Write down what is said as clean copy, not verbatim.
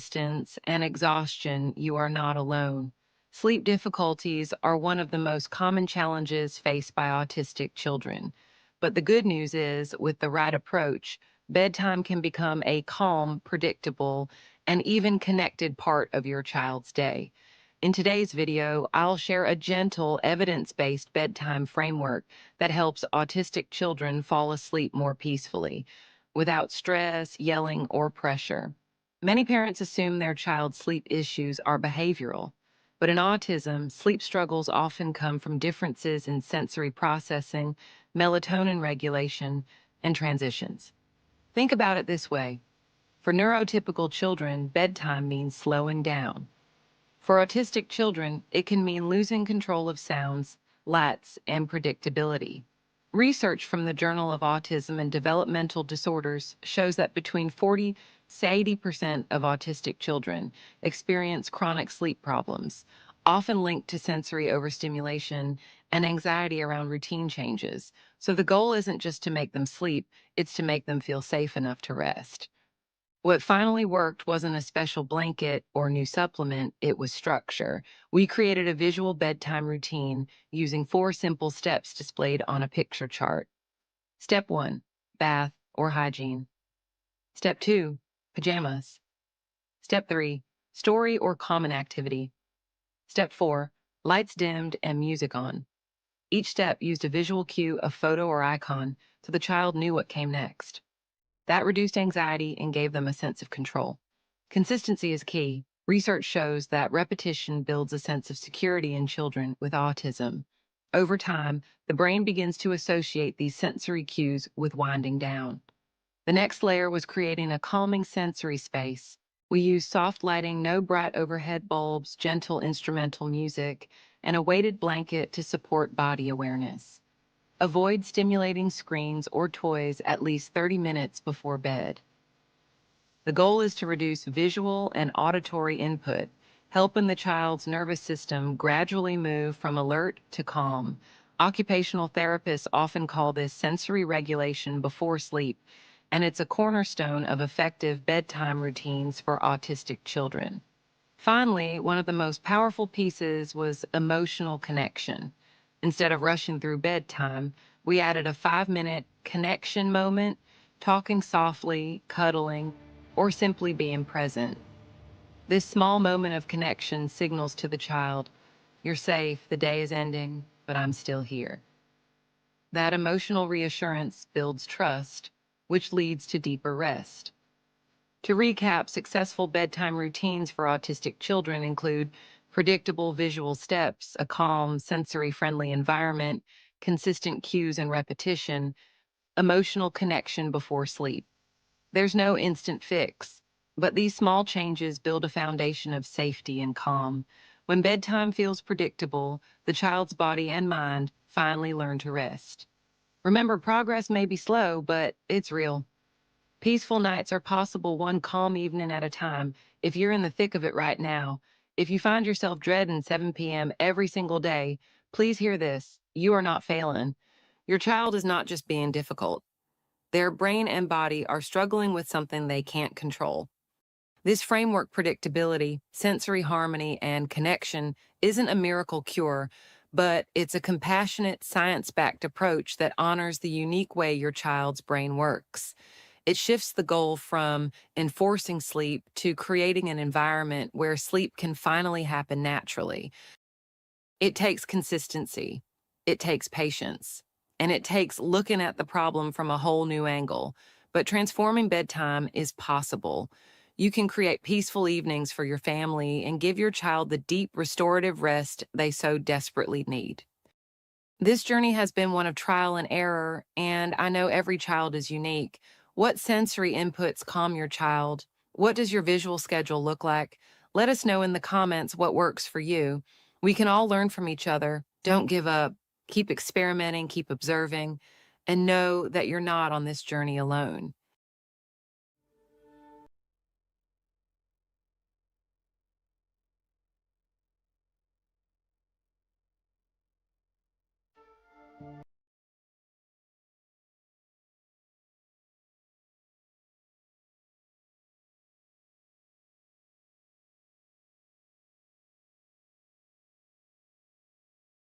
distance, and exhaustion, you are not alone. Sleep difficulties are one of the most common challenges faced by autistic children. But the good news is, with the right approach, bedtime can become a calm, predictable, and even connected part of your child's day. In today's video, I'll share a gentle, evidence-based bedtime framework that helps autistic children fall asleep more peacefully, without stress, yelling, or pressure. Many parents assume their child's sleep issues are behavioral, but in autism, sleep struggles often come from differences in sensory processing, melatonin regulation, and transitions. Think about it this way. For neurotypical children, bedtime means slowing down. For autistic children, it can mean losing control of sounds, lights, and predictability. Research from the Journal of Autism and Developmental Disorders shows that between 40 to 80% of autistic children experience chronic sleep problems, often linked to sensory overstimulation and anxiety around routine changes. So the goal isn't just to make them sleep, it's to make them feel safe enough to rest. What finally worked wasn't a special blanket or new supplement, it was structure. We created a visual bedtime routine using 4 simple steps displayed on a picture chart. Step 1, bath or hygiene. Step 2, pajamas. Step 3, story or common activity. Step 4, lights dimmed and music on. Each step used a visual cue, a photo or icon, so the child knew what came next. That reduced anxiety and gave them a sense of control. Consistency is key. Research shows that repetition builds a sense of security in children with autism. Over time, the brain begins to associate these sensory cues with winding down. The next layer was creating a calming sensory space. We used soft lighting, no bright overhead bulbs, gentle instrumental music, and a weighted blanket to support body awareness. Avoid stimulating screens or toys at least 30 minutes before bed. The goal is to reduce visual and auditory input, helping the child's nervous system gradually move from alert to calm. Occupational therapists often call this sensory regulation before sleep, and it's a cornerstone of effective bedtime routines for autistic children. Finally, one of the most powerful pieces was emotional connection. Instead of rushing through bedtime, we added a 5-minute connection moment, talking softly, cuddling, or simply being present. This small moment of connection signals to the child, "You're safe, the day is ending, but I'm still here." That emotional reassurance builds trust, which leads to deeper rest. To recap, successful bedtime routines for autistic children include predictable visual steps, a calm, sensory-friendly environment, consistent cues and repetition, emotional connection before sleep. There's no instant fix, but these small changes build a foundation of safety and calm. When bedtime feels predictable, the child's body and mind finally learn to rest. Remember, progress may be slow, but it's real. Peaceful nights are possible one calm evening at a time. If you're in the thick of it right now, if you find yourself dreading 7 p.m. every single day, please hear this. You are not failing. Your child is not just being difficult. Their brain and body are struggling with something they can't control. This framework predictability, sensory harmony, and connection isn't a miracle cure, but it's a compassionate, science-backed approach that honors the unique way your child's brain works. It shifts the goal from enforcing sleep to creating an environment where sleep can finally happen naturally. It takes consistency, it takes patience, and it takes looking at the problem from a whole new angle. But transforming bedtime is possible. You can create peaceful evenings for your family and give your child the deep restorative rest they so desperately need. This journey has been one of trial and error, and I know every child is unique. What sensory inputs calm your child? What does your visual schedule look like? Let us know in the comments what works for you. We can all learn from each other. Don't give up. Keep experimenting, keep observing, and know that you're not on this journey alone.